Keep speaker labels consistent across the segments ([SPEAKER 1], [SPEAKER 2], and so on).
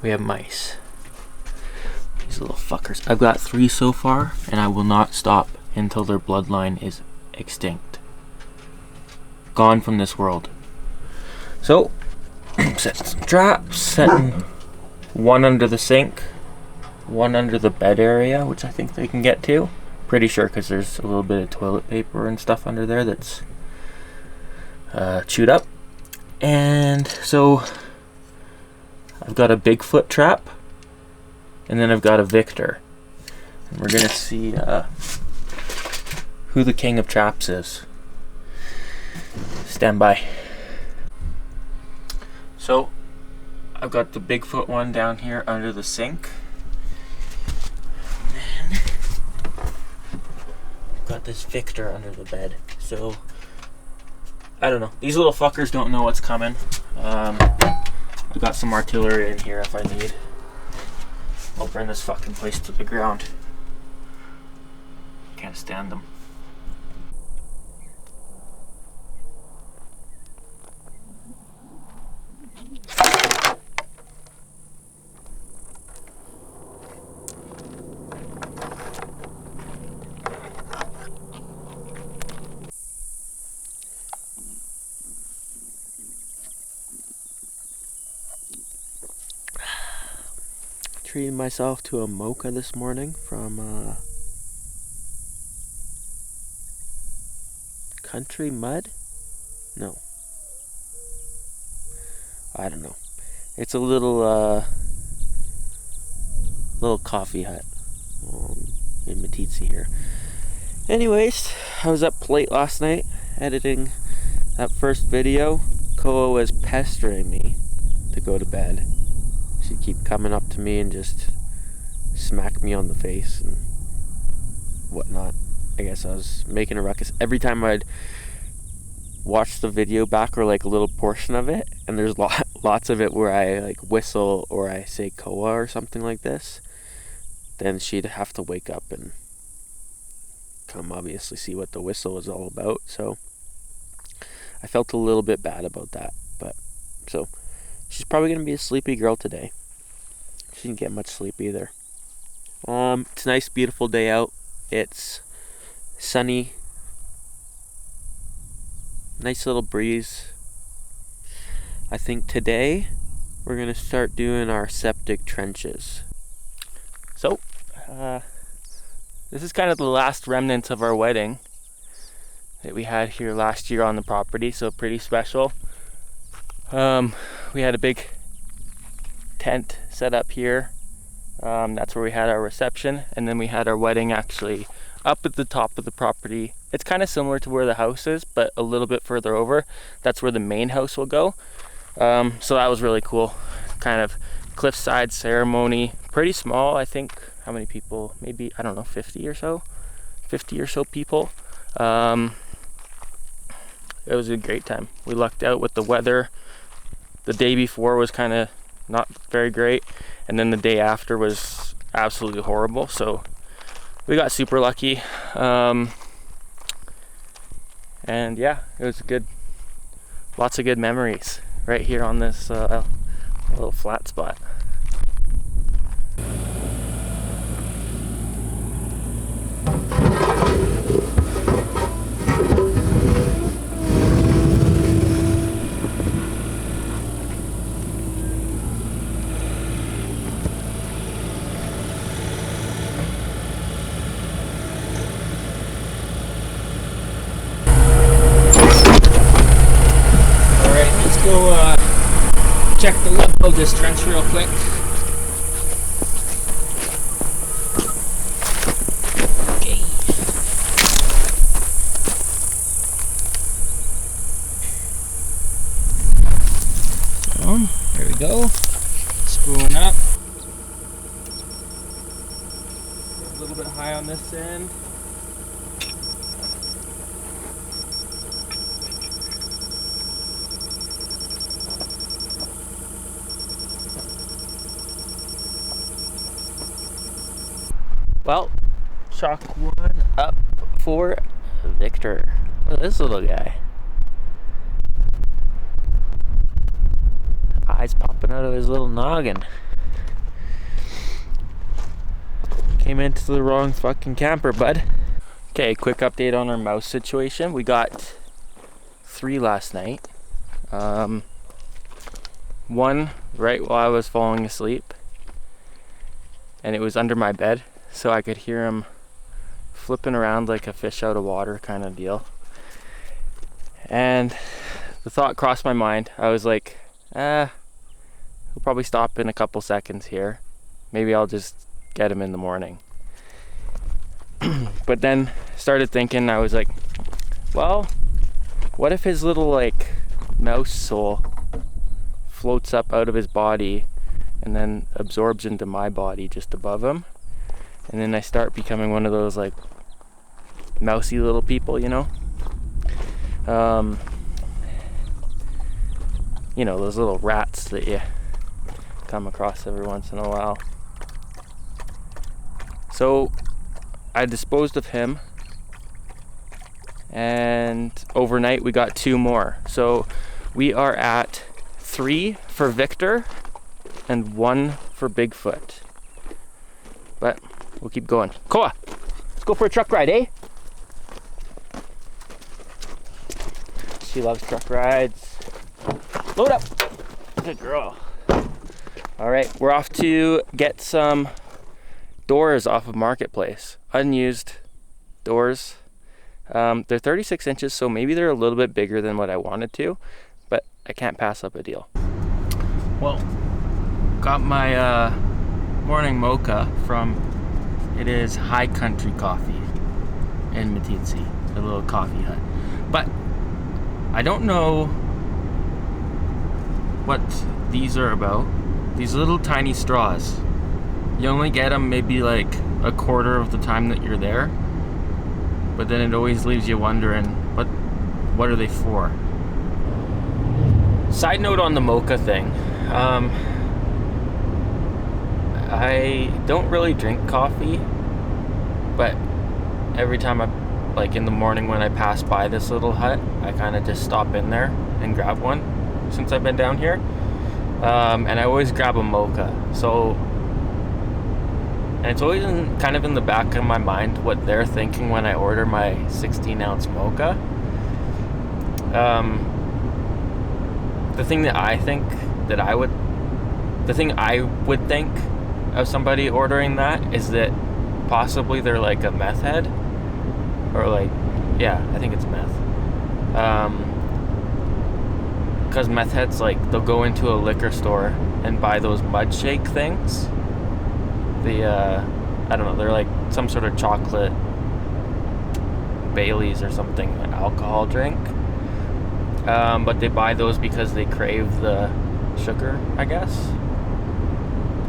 [SPEAKER 1] we have mice. These little fuckers. I've got 3 so far, and I will not stop until their bloodline is extinct. Gone from this world. So, set some traps, setting one under the sink, one under the bed area, which I think they can get to. Pretty sure, because there's a little bit of toilet paper and stuff under there that's chewed up. And so I've got a Bigfoot trap, and then I've got a Victor. And we're gonna see who the king of traps is. Stand by. So I've got the Bigfoot one down here under the sink. And then I've got this Victor under the bed. So I don't know. These little fuckers don't know what's coming. I've got some artillery in here if I need. I'll burn this fucking place to the ground. Can't stand them. Treating myself to a mocha this morning from Country Mud? No. I don't know. It's a little coffee hut in Matitsi here. Anyways, I was up late last night editing that first video. Koa was pestering me to go to bed. She'd keep coming up to me and just smack me on the face and whatnot. I guess I was making a ruckus. Every time I'd watch the video back, or like a little portion of it, and there's lots of it where I like whistle or I say Koa or something like this, then she'd have to wake up and come obviously see what the whistle was all about. So I felt a little bit bad about that. But so she's probably going to be a sleepy girl today. She didn't get much sleep either. It's a nice, beautiful day out. It's sunny. Nice little breeze. I think today we're going to start doing our septic trenches. So, this is kind of the last remnants of our wedding that we had here last year on the property, so pretty special. We had a big tent set up here. That's where we had our reception, and then we had our wedding actually up at the top of the property. It's kind of similar to where the house is, but a little bit further over. That's where the main house will go. So that was really cool. Kind of cliffside ceremony. Pretty small, I think. How many people? Maybe, I don't know, 50 or so? 50 or so people. It was a great time. We lucked out with the weather. The day before was kind of not very great, and then the day after was absolutely horrible, so we got super lucky. And yeah, it was good. Lots of good memories right here on this little flat spot. Check the level of this trench real quick. Okay. There we go. Screwing up. A little bit high on this end. Well, chalk one up for Victor. Look at this little guy. Eyes popping out of his little noggin. Came into the wrong fucking camper, bud. Okay, quick update on our mouse situation. We got 3 last night. One right while I was falling asleep, and it was under my bed, so I could hear him flipping around like a fish out of water kind of deal. And the thought crossed my mind. I was like, he'll probably stop in a couple seconds here. Maybe I'll just get him in the morning. But then started thinking, I was like, well, what if his little like mouse soul floats up out of his body and then absorbs into my body just above him, and then I start becoming one of those like mousy little people, you know? You know, those little rats that you come across every once in a while. So I disposed of him, and overnight we got 2 more. So we are at 3 for Victor and 1 for Bigfoot. But we'll keep going. Koa, let's go for a truck ride, eh? She loves truck rides. Load up. Good girl. All right, we're off to get some doors off of Marketplace. Unused doors. They're 36 inches, so maybe they're a little bit bigger than what I wanted to, but I can't pass up a deal. Well, got my morning mocha from, it is High Country Coffee in Meeteetse, a little coffee hut. But I don't know what these are about. These little tiny straws. You only get them maybe like a quarter of the time that you're there, but then it always leaves you wondering, what are they for? Side note on the mocha thing. I don't really drink coffee, but every time I, like in the morning when I pass by this little hut, I kind of just stop in there and grab one since I've been down here. And I always grab a mocha. So, and it's always kind of in the back of my mind what they're thinking when I order my 16-ounce mocha. The thing that I think that I would think of somebody ordering that is that possibly they're like a meth head, or like, yeah, I think it's meth. Because meth heads, like, they'll go into a liquor store and buy those mud shake things. I don't know, they're like some sort of chocolate Baileys or something, an alcohol drink. But they buy those because they crave the sugar, I guess.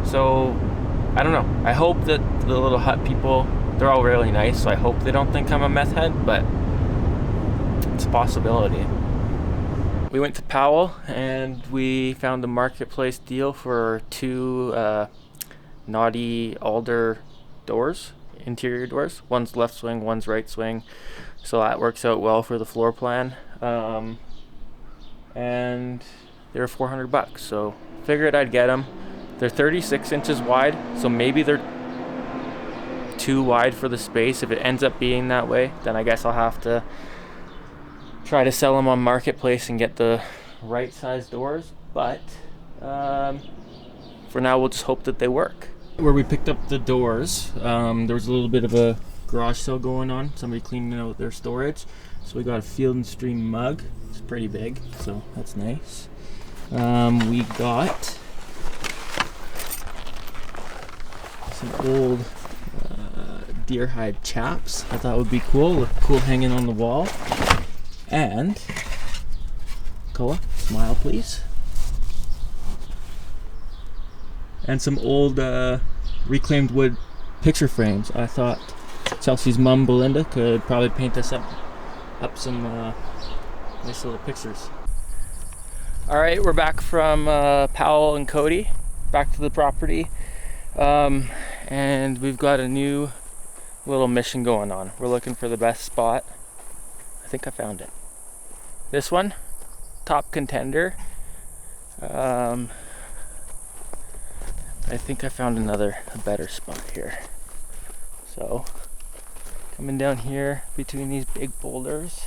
[SPEAKER 1] So, I don't know. I hope that the little hut people, they're all really nice, so I hope they don't think I'm a meth head, but it's a possibility. We went to Powell and we found a Marketplace deal for 2 Naughty Alder doors, interior doors. One's left swing, one's right swing, so that works out well for the floor plan. And they were $400, so figured I'd get them. They're 36 inches wide, so maybe they're too wide for the space. If it ends up being that way, then I guess I'll have to try to sell them on Marketplace and get the right size doors. But for now, we'll just hope that they work. Where we picked up the doors, there was a little bit of a garage sale going on. Somebody cleaning out their storage. So we got a Field and Stream mug. It's pretty big, so that's nice. We got some old deer hide chaps. I thought would be cool. Look cool hanging on the wall. And Koa, smile please. And some old reclaimed wood picture frames. I thought Chelsea's mom Belinda could probably paint us up some nice little pictures. Alright, we're back from Powell and Cody, back to the property, and we've got a new little mission going on. We're looking for the best spot. I think I found it. This one, top contender. I think I found a better spot here. So coming down here between these big boulders.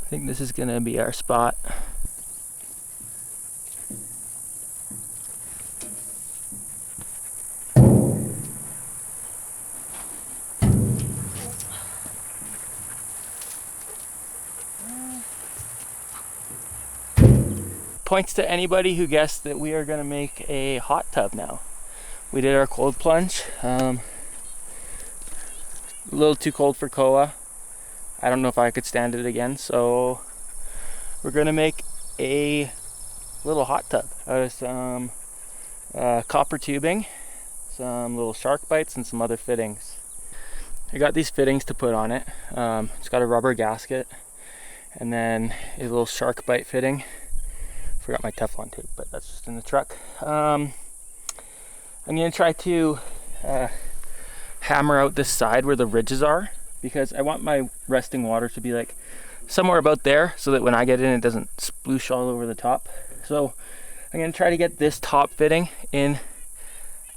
[SPEAKER 1] I think this is gonna be our spot. Points to anybody who guessed that we are gonna make a hot tub now. We did our cold plunge. A little too cold for Koa. I don't know if I could stand it again, so we're gonna make a little hot tub out of some copper tubing, some little shark bites, and some other fittings. I got these fittings to put on it. It's got a rubber gasket and then a little shark bite fitting. Forgot my Teflon tape, but that's just in the truck. I'm gonna try to hammer out this side where the ridges are, because I want my resting water to be like somewhere about there, so that when I get in it doesn't sploosh all over the top. So I'm gonna try to get this top fitting in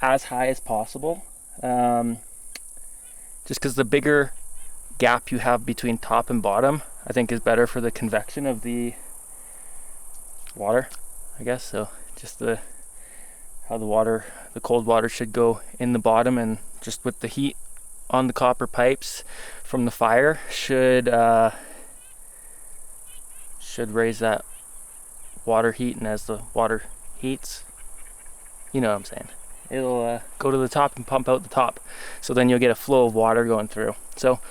[SPEAKER 1] as high as possible, just because the bigger gap you have between top and bottom I think is better for the convection of the water, I guess. So just how the cold water should go in the bottom, and just with the heat on the copper pipes from the fire should raise that water heat, and as the water heats, you know what I'm saying, it'll go to the top and pump out the top, so then you'll get a flow of water going through. So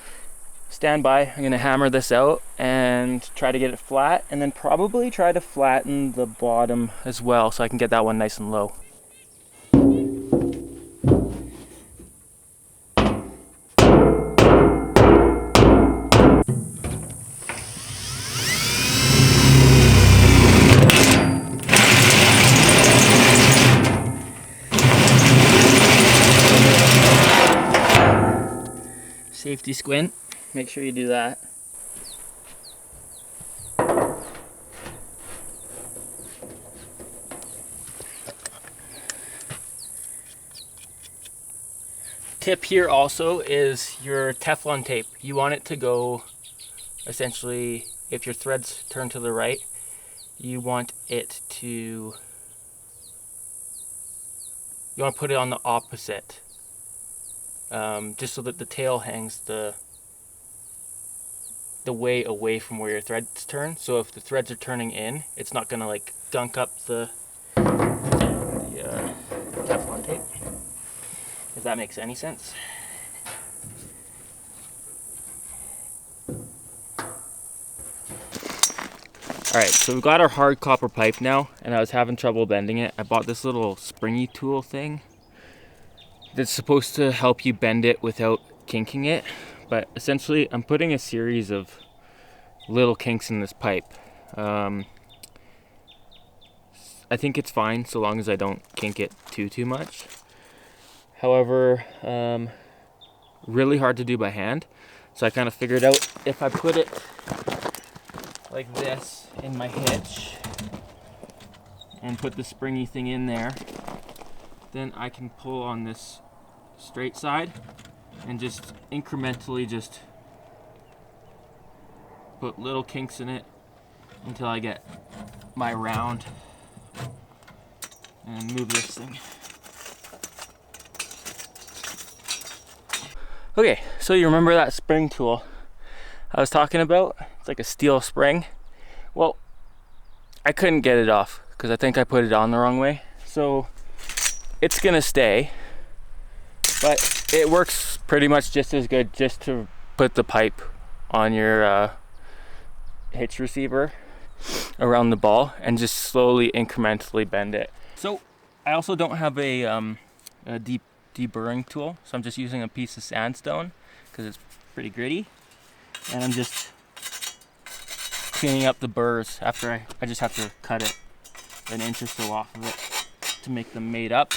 [SPEAKER 1] stand by, I'm gonna hammer this out and try to get it flat, and then probably try to flatten the bottom as well, so I can get that one nice and low. Safety squint, make sure you do that. Tip here also is your Teflon tape. You want it to go, essentially, if your threads turn to the right, you want to put it on the opposite, just so that the tail hangs the way away from where your threads turn. So if the threads are turning in, it's not gonna like gunk up the Teflon tape, if that makes any sense. Alright, so we've got our hard copper pipe now, and I was having trouble bending it. I bought this little springy tool thing that's supposed to help you bend it without kinking it, but essentially I'm putting a series of little kinks in this pipe. I think it's fine so long as I don't kink it too much. However, really hard to do by hand, so I kind of figured out if I put it like this in my hitch and put the springy thing in there, then I can pull on this straight side and just incrementally just put little kinks in it until I get my round, and move this thing. Okay, so you remember that spring tool I was talking about? It's like a steel spring. Well, I couldn't get it off because I think I put it on the wrong way. So it's gonna stay, but it works pretty much just as good just to put the pipe on your hitch receiver around the ball and just slowly incrementally bend it. So I also don't have a deburring tool, so I'm just using a piece of sandstone because it's pretty gritty, and I'm just cleaning up the burrs after I just have to cut it an inch or so off of it to make them made up.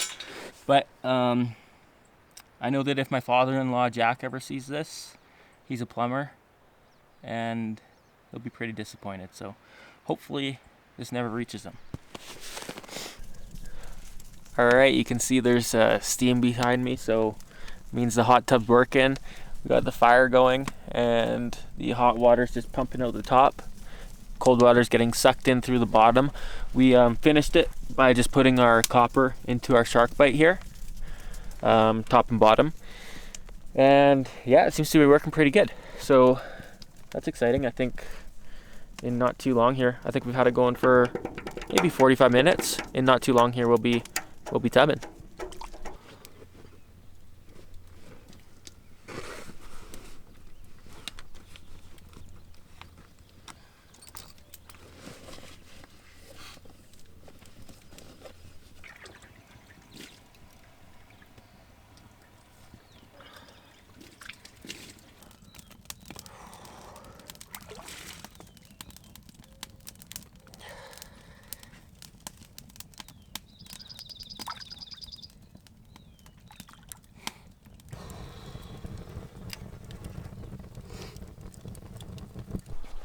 [SPEAKER 1] But I know that if my father-in-law Jack ever sees this, he's a plumber and he'll be pretty disappointed, so hopefully this never reaches him. Alright, you can see there's steam behind me, so it means the hot tub's working. We got the fire going and the hot water's just pumping out the top. Cold water's getting sucked in through the bottom. We finished it by just putting our copper into our shark bite here, top and bottom. And yeah, it seems to be working pretty good. So that's exciting. I think in not too long here, I think we've had it going for maybe 45 minutes. In not too long here, we'll be tubbing.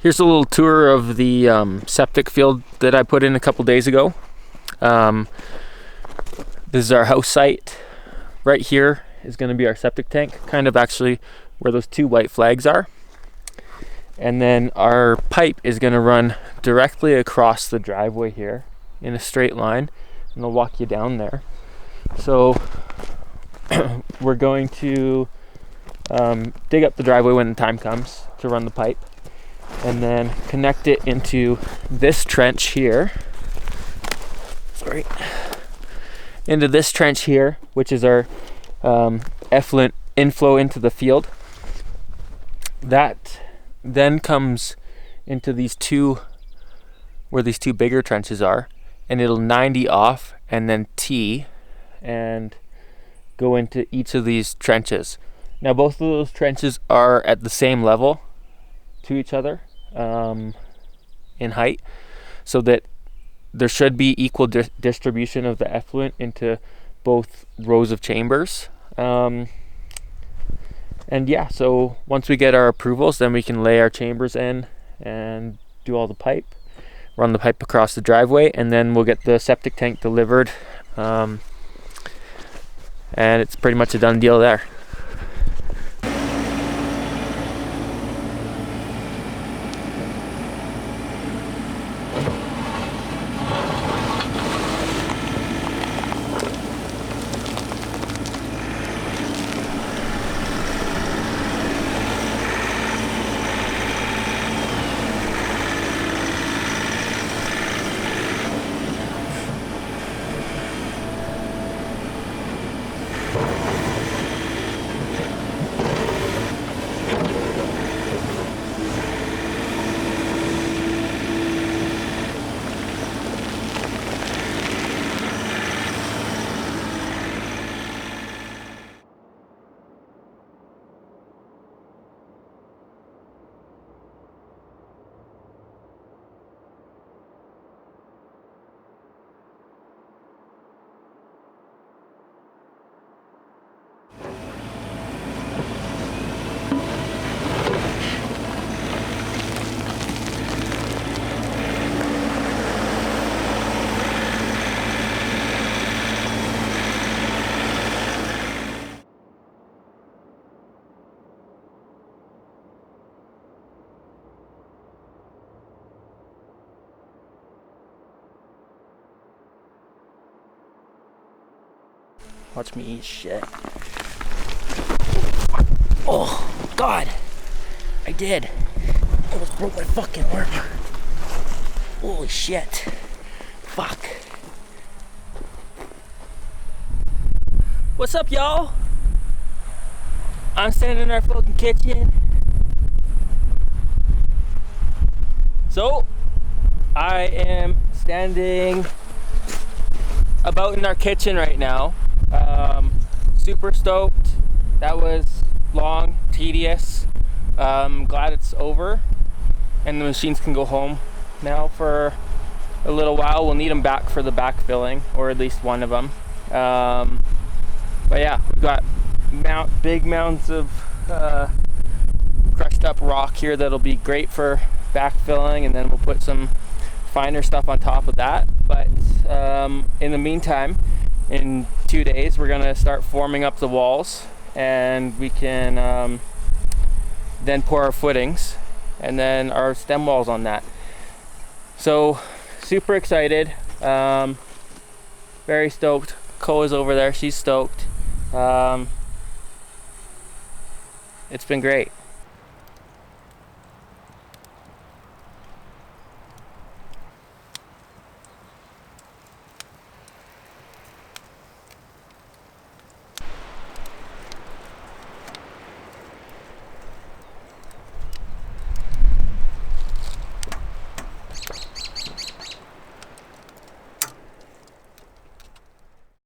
[SPEAKER 1] Here's a little tour of the septic field that I put in a couple days ago. This is our house site. Right here is going to be our septic tank, kind of actually where those two white flags are. And then our pipe is going to run directly across the driveway here in a straight line, and I'll walk you down there. So we're going to dig up the driveway when the time comes to run the pipe, and then connect it into this trench here. Sorry. Into this trench here, which is our effluent inflow into the field. That then comes into these two, where these two bigger trenches are, and it'll 90 off and then T and go into each of these trenches. Now both of those trenches are at the same level to each other in height, so that there should be equal distribution of the effluent into both rows of chambers. And yeah, so once we get our approvals, then we can lay our chambers in and do all the pipe, run the pipe across the driveway, and then we'll get the septic tank delivered, and it's pretty much a done deal there. Watch me eat shit. Oh, God. I did. Almost broke my fucking arm. Holy shit. Fuck. What's up, y'all? I'm standing in our fucking kitchen. So, I am standing about in our kitchen right now. Super stoked. That was long, tedious. Glad it's over and the machines can go home now for a little while. We'll need them back for the backfilling, or at least one of them. But yeah, we've got big mounds of crushed up rock here that'll be great for backfilling, and then we'll put some finer stuff on top of that. But in the meantime,
[SPEAKER 2] in 2 days we're gonna start forming up the walls, and we can then pour our footings and then our stem walls on that. So super excited, very stoked. Koa's over there, she's stoked. It's been great.